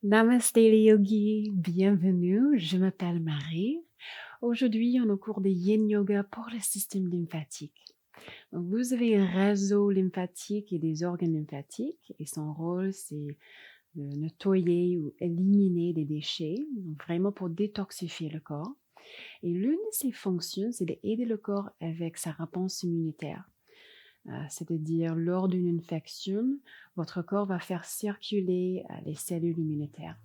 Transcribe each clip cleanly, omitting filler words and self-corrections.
Namaste les yogis, bienvenue, je m'appelle Marie. Aujourd'hui, on est au cours de Yin Yoga pour le système lymphatique. Donc, vous avez un réseau lymphatique et des organes lymphatiques et son rôle, c'est de nettoyer ou éliminer des déchets, donc vraiment pour détoxifier le corps. Et l'une de ses fonctions, c'est d'aider le corps avec sa réponse immunitaire. C'est-à-dire, lors d'une infection, votre corps va faire circuler les cellules immunitaires.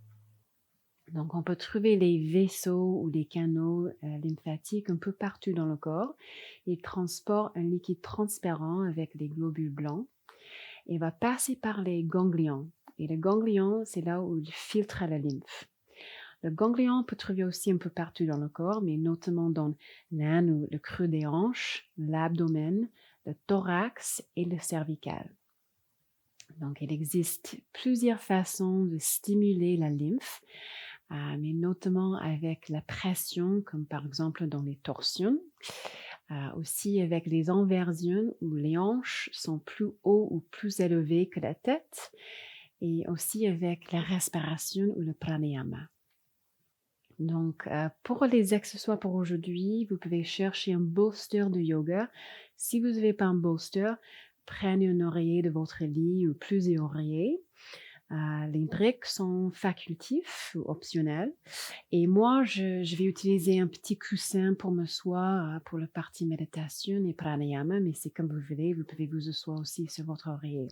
Donc, on peut trouver les vaisseaux ou les canaux lymphatiques un peu partout dans le corps. Ils transportent un liquide transparent avec des globules blancs et va passer par les ganglions. Et le ganglion, c'est là où il filtre la lymphe. Le ganglion peut trouver aussi un peu partout dans le corps, mais notamment dans l'âne ou le creux des hanches, l'abdomen, le thorax et le cervical. Donc, il existe plusieurs façons de stimuler la lymphe, mais notamment avec la pression, comme par exemple dans les torsions, aussi avec les inversions où les hanches sont plus hauts ou plus élevées que la tête, et aussi avec la respiration ou le pranayama. Donc, pour les accessoires pour aujourd'hui, vous pouvez chercher un bolster de yoga. Si vous n'avez pas un bolster, prenez un oreiller de votre lit ou plusieurs oreillers. Les briques sont facultifs ou optionnels. Et moi, je vais utiliser un petit coussin pour m'asseoir pour la partie méditation et pranayama, mais c'est comme vous voulez, vous pouvez vous asseoir aussi sur votre oreiller.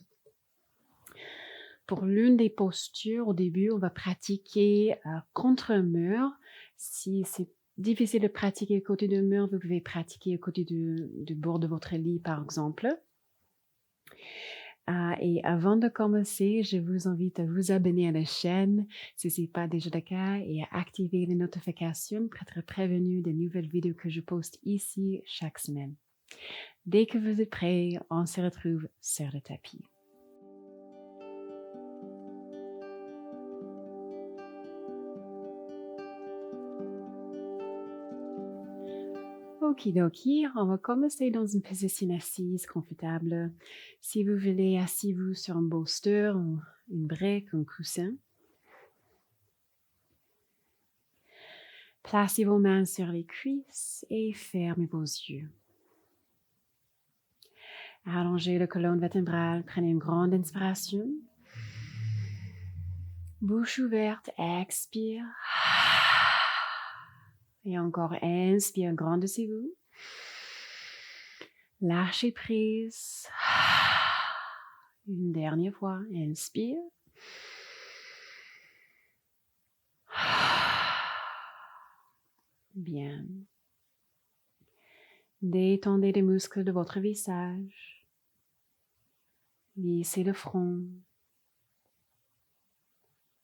Pour l'une des postures, au début, on va pratiquer contre un mur. Si c'est difficile de pratiquer à côté d'un mur, vous pouvez pratiquer à côté du bord de votre lit, par exemple. Et avant de commencer, je vous invite à vous abonner à la chaîne si ce n'est pas déjà le cas et à activer les notifications pour être prévenu des nouvelles vidéos que je poste ici chaque semaine. Dès que vous êtes prêts, on se retrouve sur le tapis. Okidoki, on va commencer dans une position assise confortable. Si vous voulez, asseyez-vous sur un bolster, une brique, un coussin. Placez vos mains sur les cuisses et fermez vos yeux. Allongez la colonne vertébrale, prenez une grande inspiration. Bouche ouverte, expire. Et encore, inspire, grandissez-vous. Lâchez prise. Une dernière fois, inspire. Bien. Détendez les muscles de votre visage. Lissez le front,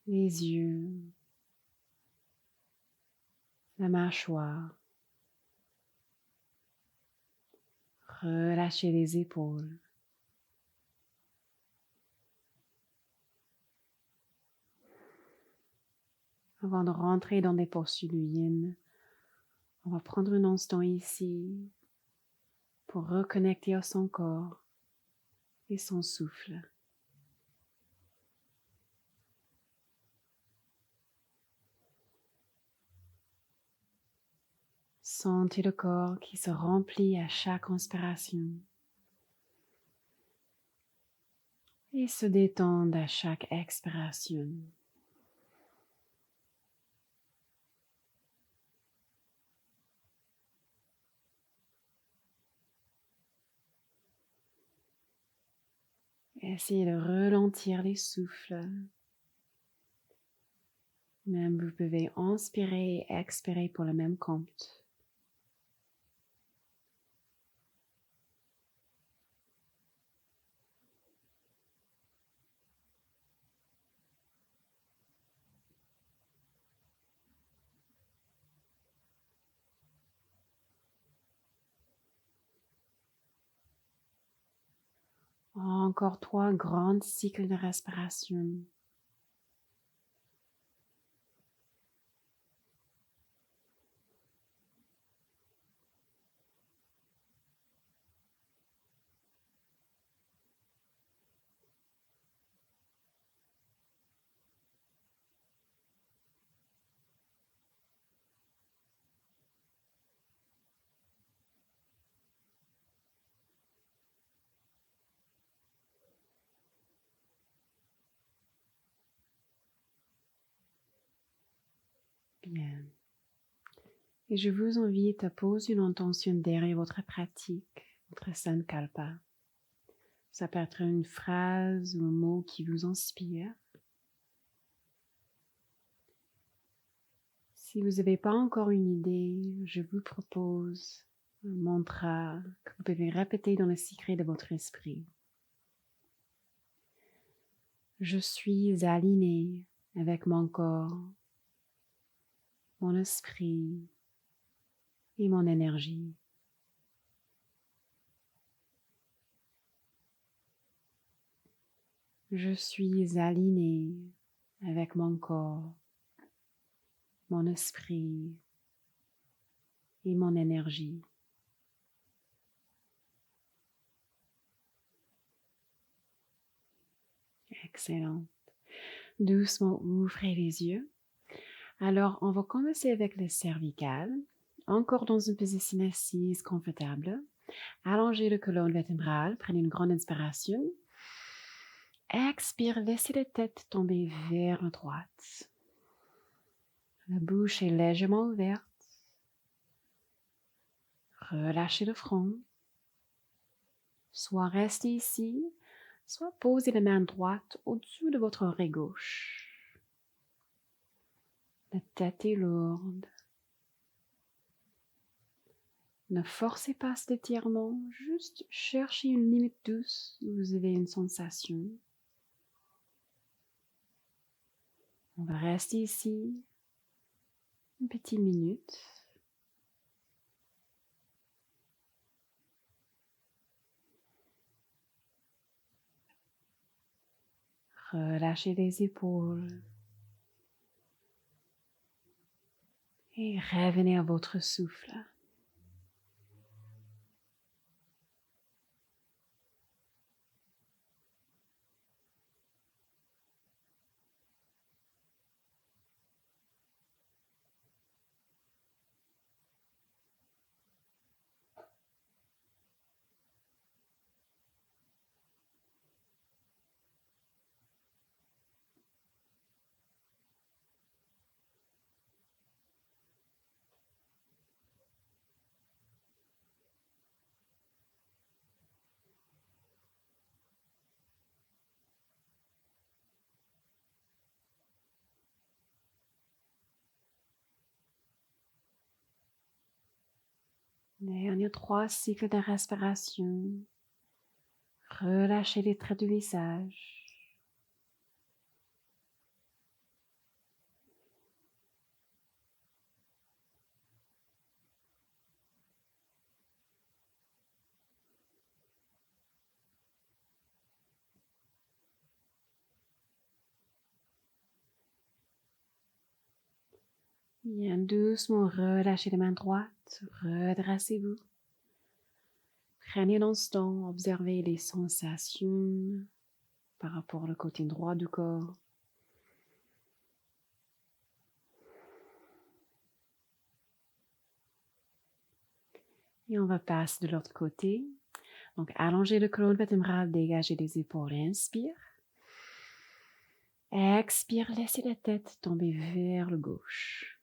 les yeux, la mâchoire. Relâchez les épaules. Avant de rentrer dans des postures du yin, on va prendre un instant ici pour reconnecter à son corps et son souffle. Sentez le corps qui se remplit à chaque inspiration et se détendre à chaque expiration. Essayez de ralentir les souffles. Même vous pouvez inspirer et expirer pour le même compte. Encore 3 grands cycles de respiration. Bien. Et je vous invite à poser une intention derrière votre pratique, votre Sankalpa. Ça peut être une phrase ou un mot qui vous inspire. Si vous n'avez pas encore une idée, je vous propose un mantra que vous pouvez répéter dans le secret de votre esprit. Je suis aligné avec mon corps, mon esprit et mon énergie. Je suis aligné avec mon corps, mon esprit et mon énergie. Excellent. Doucement, ouvrez les yeux. Alors, on va commencer avec le cervical. Encore dans une position assise confortable. Allongez le colonne vertébrale. Prenez une grande inspiration. Expire, laissez la tête tomber vers la droite. La bouche est légèrement ouverte. Relâchez le front. Soit restez ici, soit posez la main droite au-dessus de votre oreille gauche. La tête est lourde. Ne forcez pas cet étirement, juste cherchez une limite douce où vous avez une sensation. On va rester ici une petite minute. Relâchez les épaules et revenez à votre souffle. Dernier 3 cycles de respiration. Relâchez les traits du visage. Bien doucement, relâchez la main droite, redressez-vous. Prenez un instant, observez les sensations par rapport au côté droit du corps. Et on va passer de l'autre côté. Donc, allongez le colonne vertébrale, dégagez les épaules, inspire. Expire, laissez la tête tomber vers le gauche.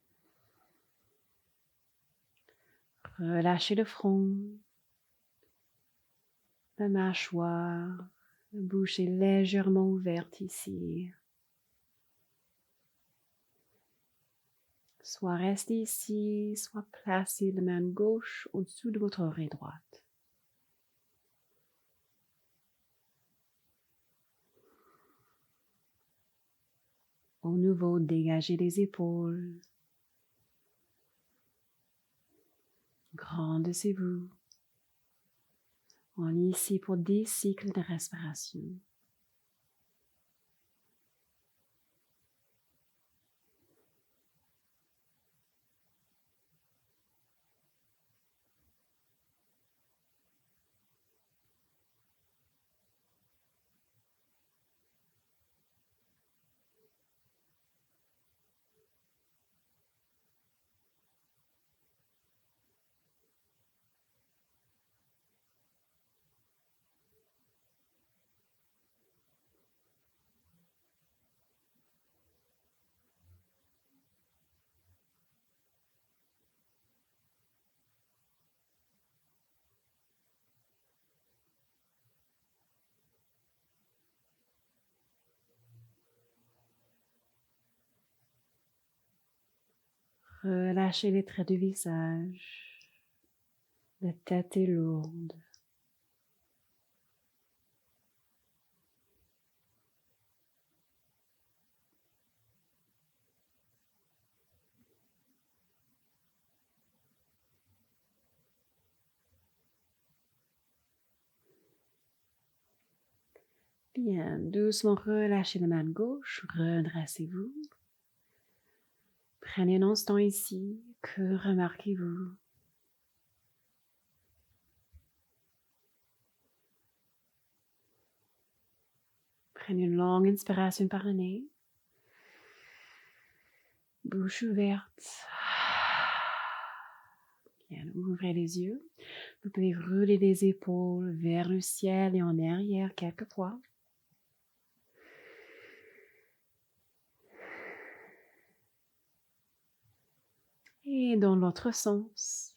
Relâchez le front, la mâchoire, la bouche est légèrement ouverte ici. Soit restez ici, soit placez la main gauche au-dessous de votre oreille droite. Au nouveau, dégagez les épaules. Grandissez-vous. On est ici pour 10 cycles de respiration. Relâchez les traits du visage. La tête est lourde. Bien, doucement relâchez la main gauche, redressez-vous. Prenez un instant ici, que remarquez-vous? Prenez une longue inspiration par le nez. Bouche ouverte. Bien, ouvrez les yeux. Vous pouvez rouler les épaules vers le ciel et en arrière quelques fois. Et dans l'autre sens.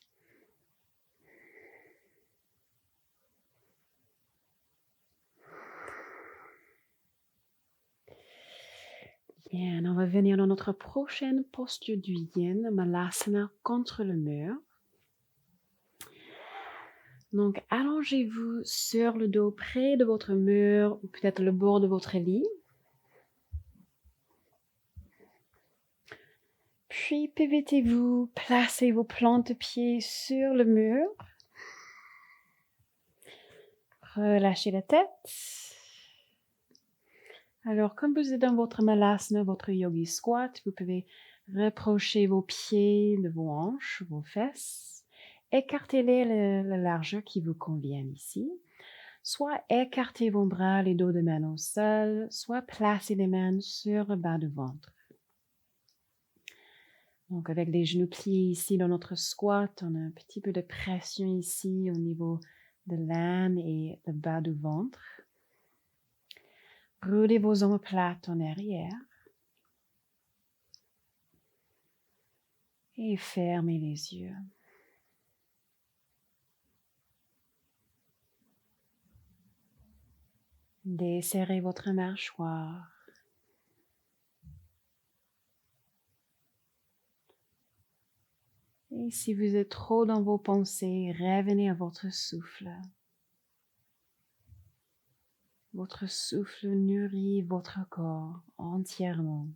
Bien, on va venir dans notre prochaine posture du yin, Malasana contre le mur. Donc, allongez-vous sur le dos près de votre mur ou peut-être le bord de votre lit. Puis, pivotez-vous, placez vos plantes de pieds sur le mur. Relâchez la tête. Alors, comme vous êtes dans votre Malasana, votre Yogi Squat, vous pouvez rapprocher vos pieds de vos hanches, vos fesses. Écartez-les la largeur qui vous convient ici. Soit écartez vos bras, les dos de main au sol, soit placez les mains sur le bas du ventre. Donc, avec les genoux pliés ici dans notre squat, on a un petit peu de pression ici au niveau de l'âme et le bas du ventre. Roulez vos omoplates en arrière. Et fermez les yeux. Desserrez votre mâchoire. Et si vous êtes trop dans vos pensées, revenez à votre souffle. Votre souffle nourrit votre corps entièrement.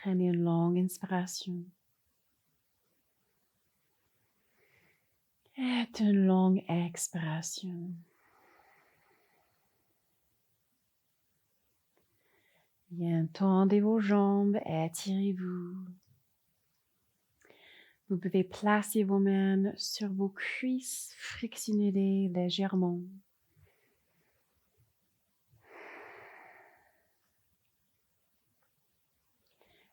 Prenez une longue inspiration. Et une longue expiration. Bien, tendez vos jambes, étirez-vous. Vous pouvez placer vos mains sur vos cuisses, frictionnez-les légèrement.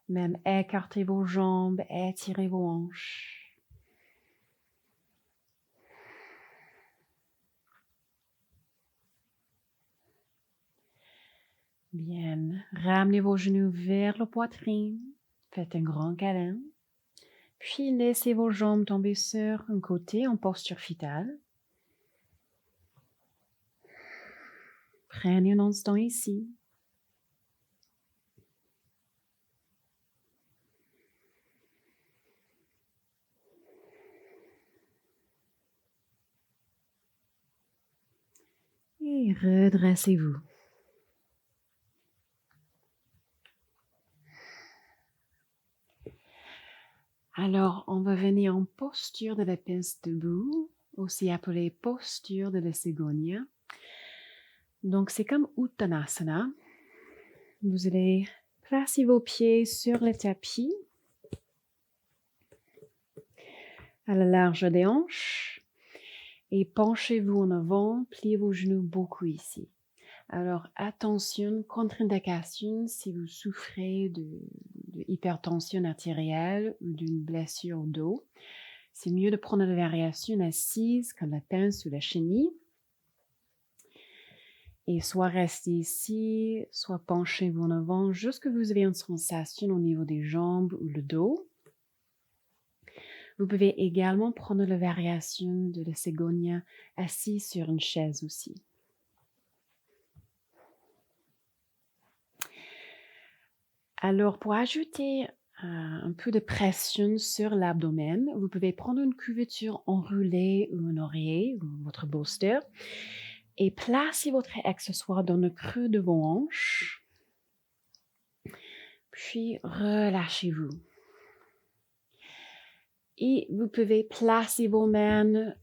Même écartez vos jambes, étirez vos hanches. Bien, ramenez vos genoux vers la poitrine, faites un grand câlin, puis laissez vos jambes tomber sur un côté en posture fœtale. Prenez un instant ici. Et redressez-vous. Alors, on va venir en posture de la pince debout, aussi appelée posture de la Cigonia. Donc, c'est comme Uttanasana. Vous allez placer vos pieds sur le tapis, à la large des hanches, et penchez-vous en avant, pliez vos genoux beaucoup ici. Alors, attention, contre-indication si vous souffrez de hypertension artérielle ou d'une blessure au dos. C'est mieux de prendre la variation assise comme la pince ou la chenille. Et soit restez ici, soit penchez-vous en avant jusqu'à ce que vous ayez une sensation au niveau des jambes ou le dos. Vous pouvez également prendre la variation de la Cigonia assis sur une chaise aussi. Alors, pour ajouter un peu de pression sur l'abdomen, vous pouvez prendre une couverture enroulée ou un oreiller, ou votre bolster, et placez votre accessoire dans le creux de vos hanches. Puis, relâchez-vous. Et vous pouvez placer vos mains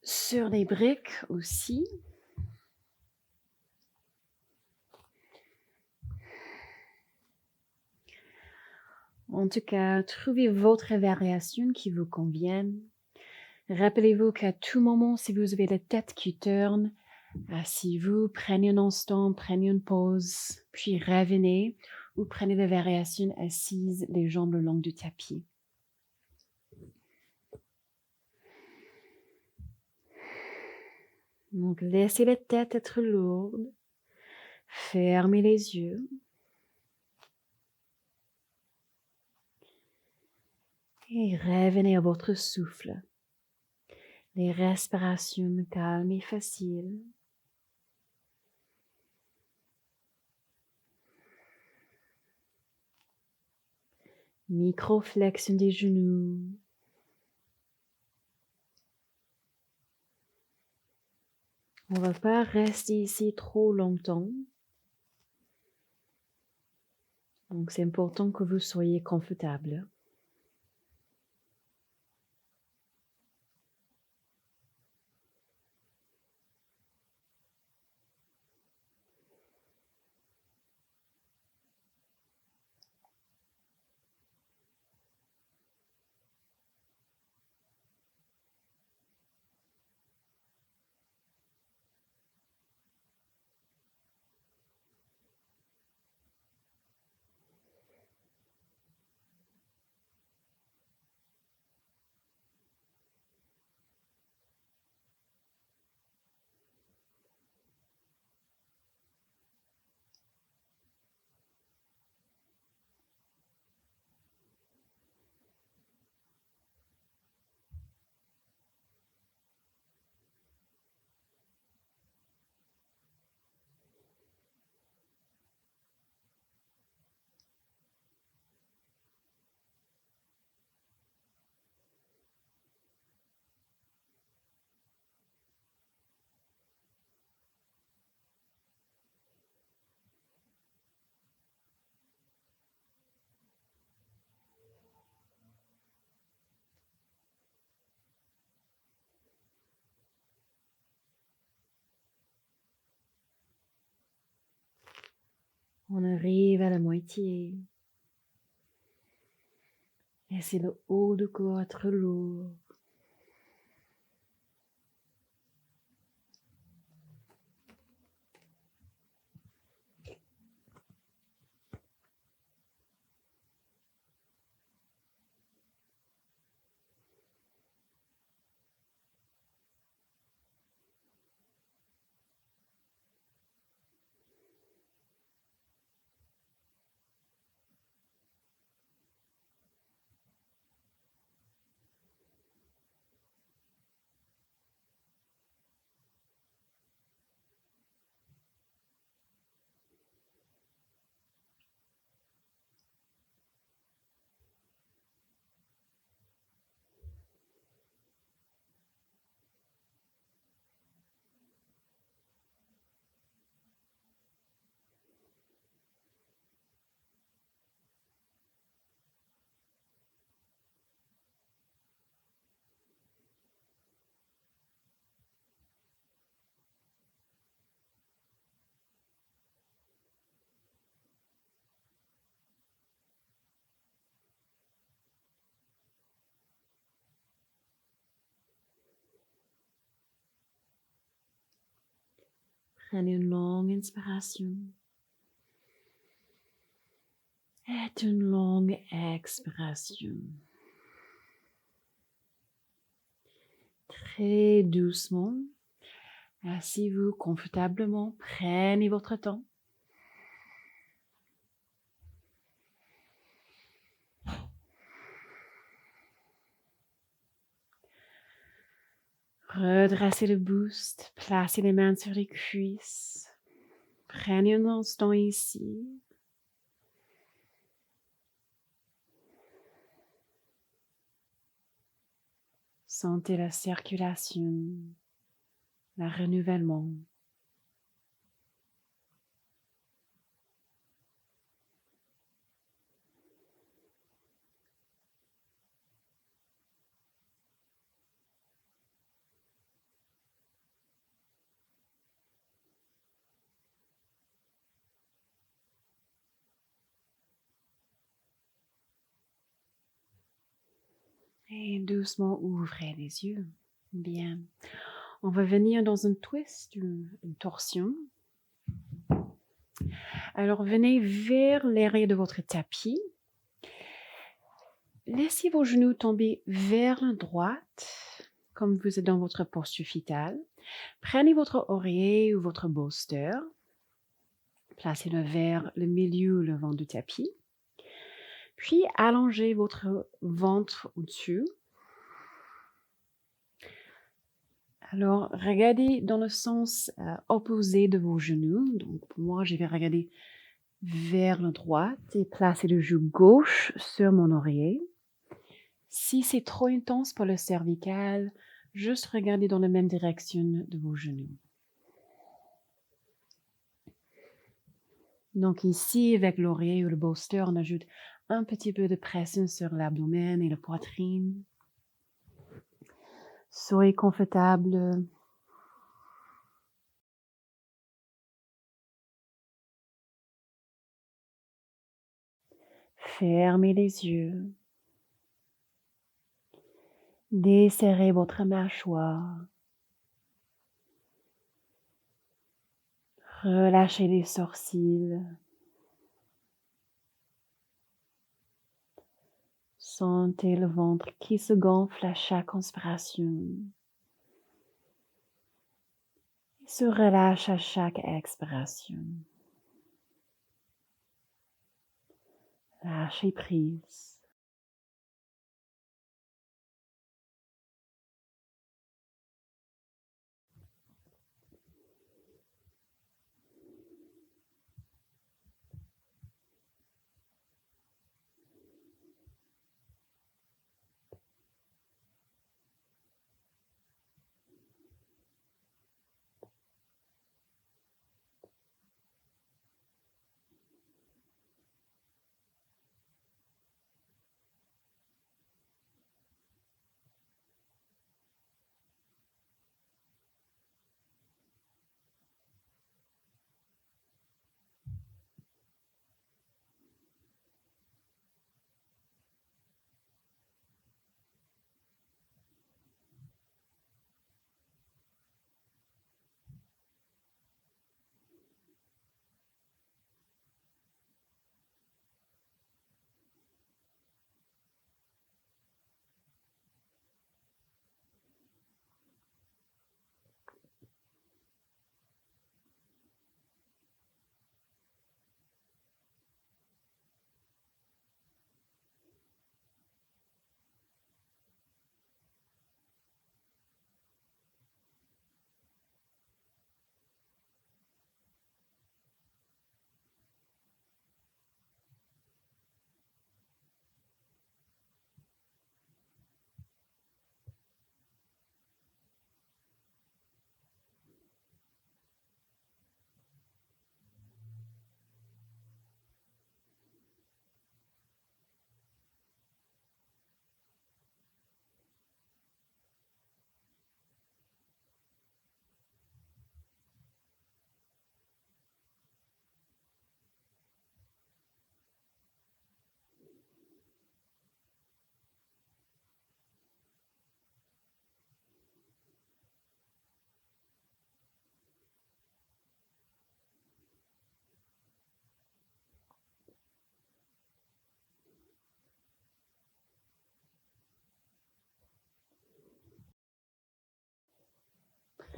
sur les briques aussi. En tout cas, trouvez votre variation qui vous convienne. Rappelez-vous qu'à tout moment, si vous avez la tête qui tourne, asseyez-vous, prenez un instant, prenez une pause, puis revenez ou prenez la variation assise, les jambes le long du tapis. Donc, laissez la tête être lourde. Fermez les yeux. Et revenez à votre souffle. Les respirations calmes et faciles. Micro-flexion des genoux. On ne va pas rester ici trop longtemps. Donc, c'est important que vous soyez confortable. On arrive à la moitié. Laissez le haut du corps être lourd. Prenez une longue inspiration et une longue expiration. Très doucement, asseyez-vous confortablement, prenez votre temps. Redressez le buste, placez les mains sur les cuisses. Prenez un instant ici. Sentez la circulation, le renouvellement. Et doucement ouvrez les yeux. Bien. On va venir dans un twist, une torsion. Alors venez vers l'arrière de votre tapis. Laissez vos genoux tomber vers la droite, comme vous êtes dans votre posture fœtale. Prenez votre oreiller ou votre bolster. Placez-le vers le milieu ou le vent du tapis. Puis allongez votre ventre au-dessus. Alors, regardez dans le sens opposé de vos genoux. Donc, pour moi, je vais regarder vers la droite et placer le genou gauche sur mon oreiller. Si c'est trop intense pour le cervical, juste regardez dans la même direction de vos genoux. Donc ici, avec l'oreiller ou le bolster, on ajoute un petit peu de pression sur l'abdomen et la poitrine. Soyez confortable. Fermez les yeux. Desserrez votre mâchoire. Relâchez les sourcils. Sentez le ventre qui se gonfle à chaque inspiration. Et se relâche à chaque expiration. Lâchez prise.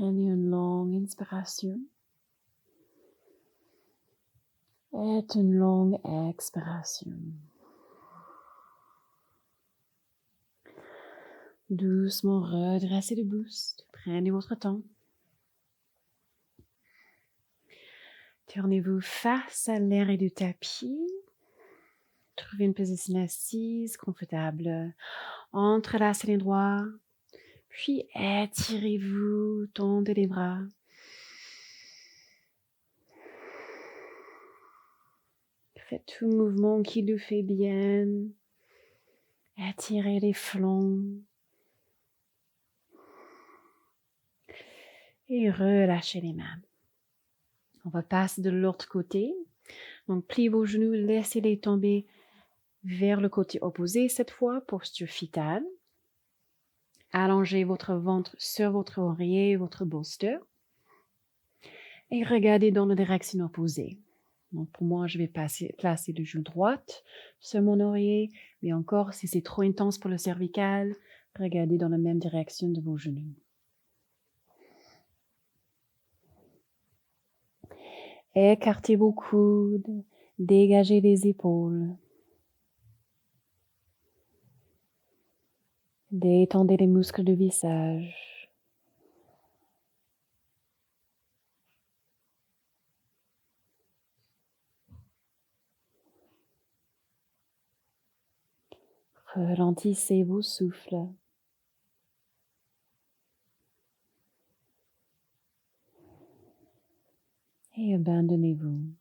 Prenez une longue inspiration et une longue expiration. Doucement redressez le buste. Prenez votre temps. Tournez-vous face à l'arrière du tapis. Trouvez une position assise confortable. Entrelacez les doigts. Puis étirez-vous, tendez les bras. Faites tout mouvement qui vous fait bien. Étirez les flancs. Et relâchez les mains. On va passer de l'autre côté. Donc, pliez vos genoux, laissez-les tomber vers le côté opposé cette fois, posture fœtale. Allongez votre ventre sur votre oreiller, votre bolster. Et regardez dans la direction opposée. Donc, pour moi, je vais placer le genou droit sur mon oreiller. Mais encore, si c'est trop intense pour le cervical, regardez dans la même direction de vos genoux. Écartez vos coudes, dégagez les épaules. Détendez les muscles du visage. Ralentissez vos souffles. Et abandonnez-vous.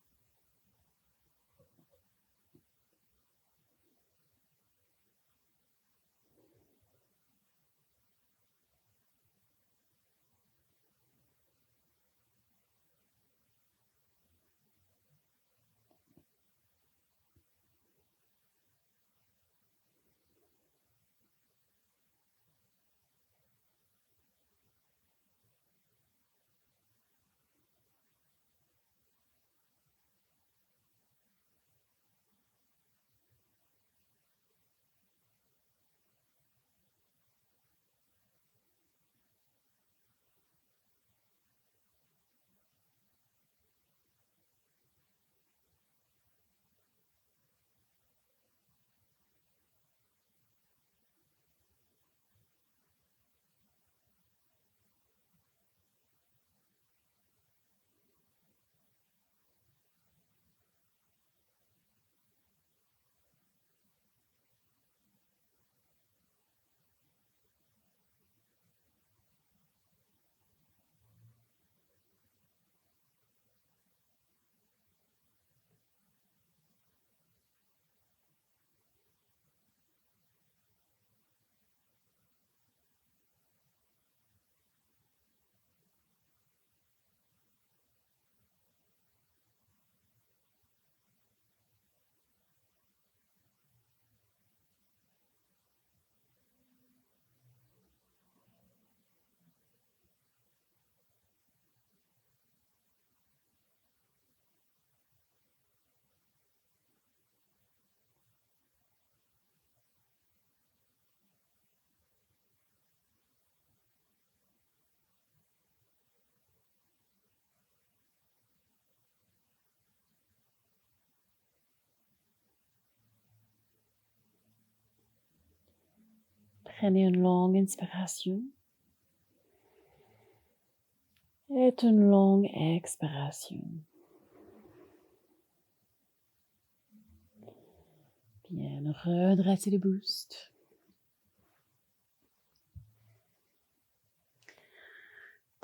Prenez une longue inspiration et une longue expiration. Bien, redressez le buste.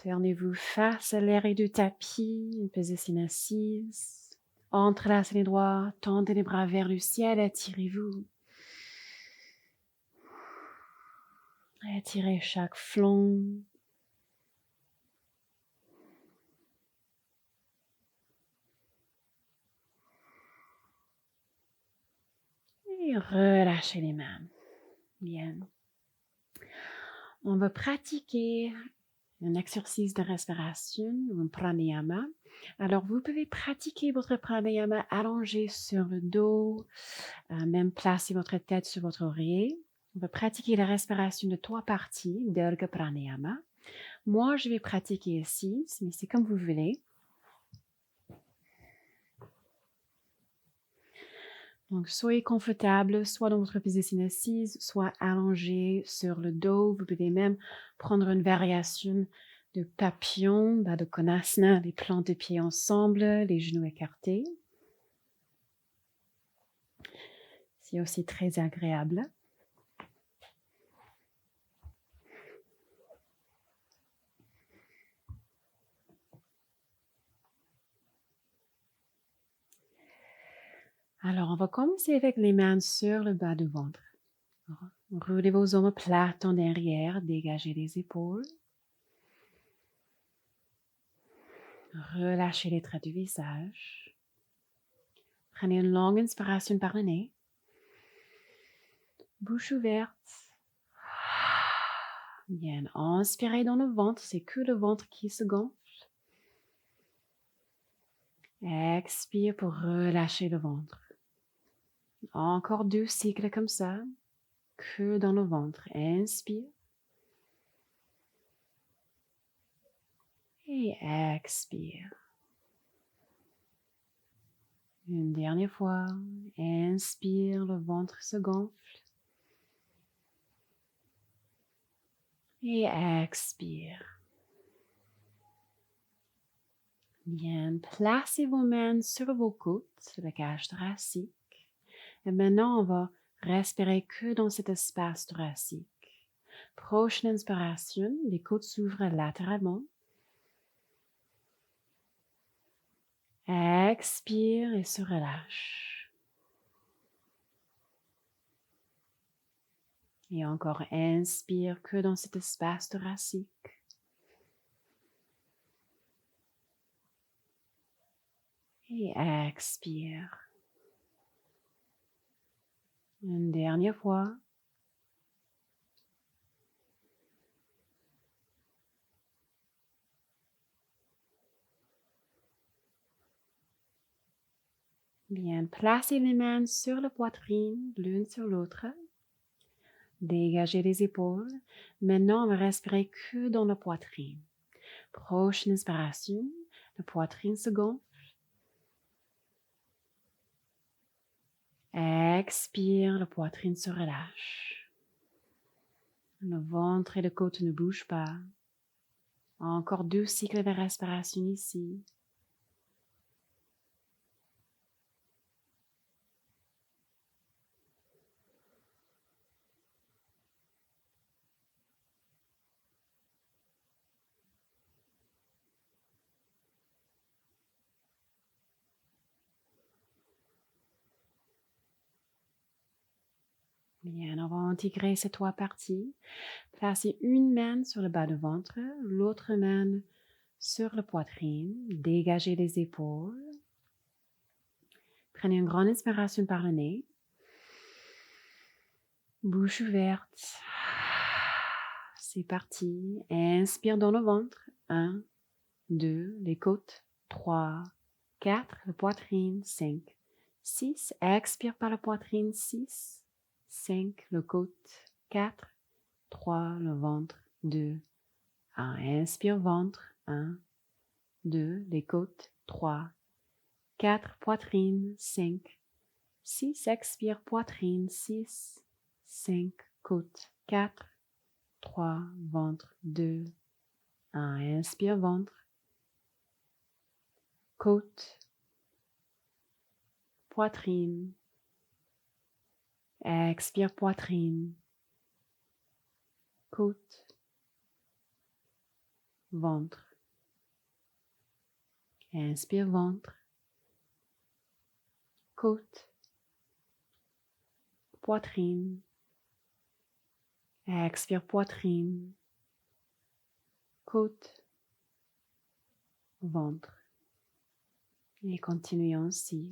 Tournez-vous face à l'arrière du tapis, une position assise. Entrelacez les doigts, tendez les bras vers le ciel, étirez-vous. Étirez chaque flanc. Et relâchez les mains. Bien. On va pratiquer un exercice de respiration, un pranayama. Alors, vous pouvez pratiquer votre pranayama allongé sur le dos, même placer votre tête sur votre oreiller. On va pratiquer la respiration de 3 parties, Dirga Pranayama. Moi, je vais pratiquer assise, mais c'est comme vous voulez. Donc, soyez confortable, soit dans votre position assise, soit allongé sur le dos. Vous pouvez même prendre une variation de papillon, de konasana, les plantes de pieds ensemble, les genoux écartés. C'est aussi très agréable. Alors, on va commencer avec les mains sur le bas du ventre. Roulez vos omoplates en derrière, dégagez les épaules. Relâchez les traits du visage. Prenez une longue inspiration par le nez. Bouche ouverte. Bien, inspirez dans le ventre, c'est que le ventre qui se gonfle. Expire pour relâcher le ventre. Encore 2 cycles comme ça, que dans le ventre. Inspire. Et expire. Une dernière fois. Inspire, le ventre se gonfle. Et expire. Bien, placez vos mains sur vos côtes, la cage thoracique. Et maintenant, on va respirer que dans cet espace thoracique. Prochaine inspiration, les côtes s'ouvrent latéralement. Expire et se relâche. Et encore, inspire que dans cet espace thoracique. Et expire. Une dernière fois. Bien, placez les mains sur la poitrine, l'une sur l'autre. Dégagez les épaules. Maintenant, on va respirer que dans la poitrine. Prochaine inspiration, la poitrine se gonfle. Expire, la poitrine se relâche. Le ventre et le côte ne bougent pas. Encore 2 cycles de respiration ici. Bien, on va intégrer ces 3 parties. Placez une main sur le bas du ventre, l'autre main sur la poitrine. Dégagez les épaules. Prenez une grande inspiration par le nez. Bouche ouverte. C'est parti. Inspire dans le ventre. 1, 2, les côtes. 3, 4, la poitrine. 5, 6. Expire par la poitrine. 6, 5, le côte. 4, 3, le ventre. 2, 1. Inspire ventre. 1, 2, les côtes. 3, 4, poitrine. 5, 6. Expire poitrine. 6, 5, côte. 4, 3, ventre. 2, 1. Inspire ventre. Côte. Poitrine. Expire poitrine. Côte. Ventre. Inspire ventre. Côte. Poitrine. Expire poitrine. Côte. Ventre. Et continuons ainsi.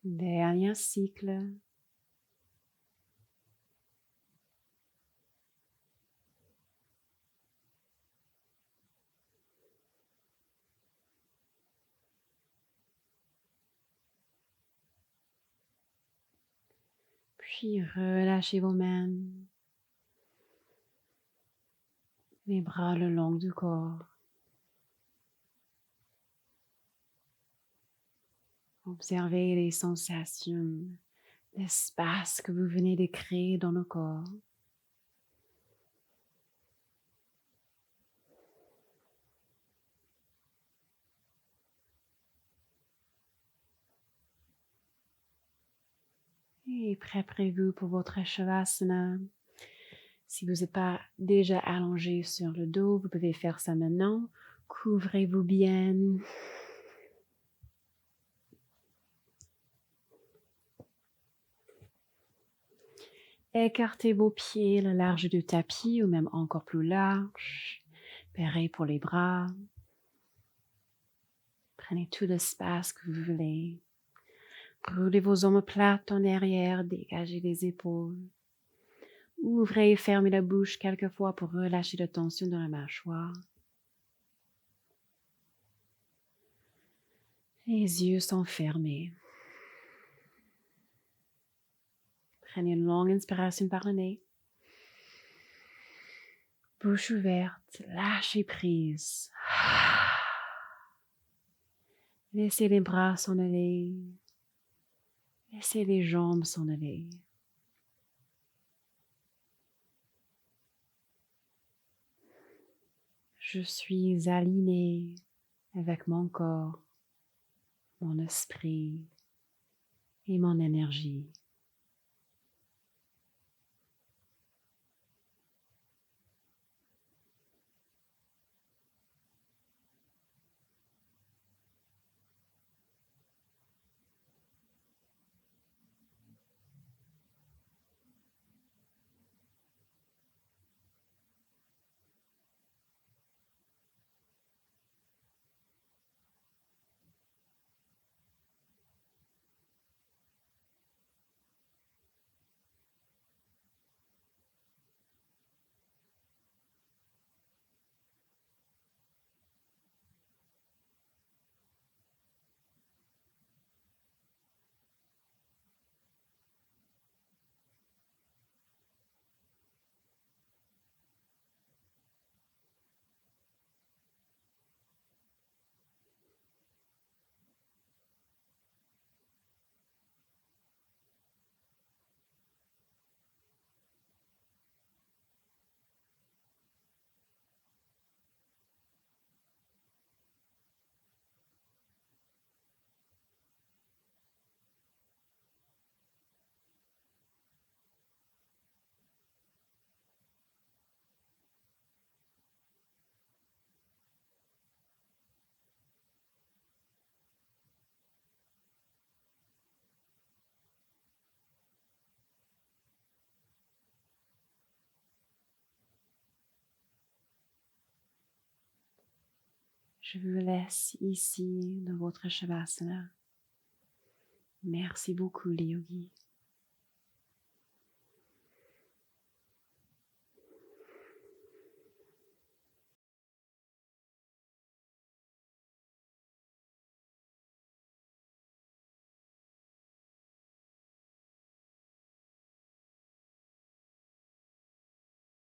Dernier cycle. Puis relâchez vos mains, les bras le long du corps. Observez les sensations, l'espace que vous venez de créer dans le corps. Et préparez-vous pour votre Shavasana. Si vous n'êtes pas déjà allongé sur le dos, vous pouvez faire ça maintenant. Couvrez-vous bien. Écartez vos pieds le large du tapis ou même encore plus large. Pareil pour les bras. Prenez tout l'espace que vous voulez. Roulez vos omoplates en arrière, dégagez les épaules. Ouvrez et fermez la bouche quelques fois pour relâcher la tension dans la mâchoire. Les yeux sont fermés. Prenez une longue inspiration par le nez. Bouche ouverte, lâchez prise. Laissez les bras s'en aller. Laissez les jambes s'en aller. Je suis aligné avec mon corps, mon esprit et mon énergie. Je vous laisse ici dans votre Shavasana. Merci beaucoup, les yogis.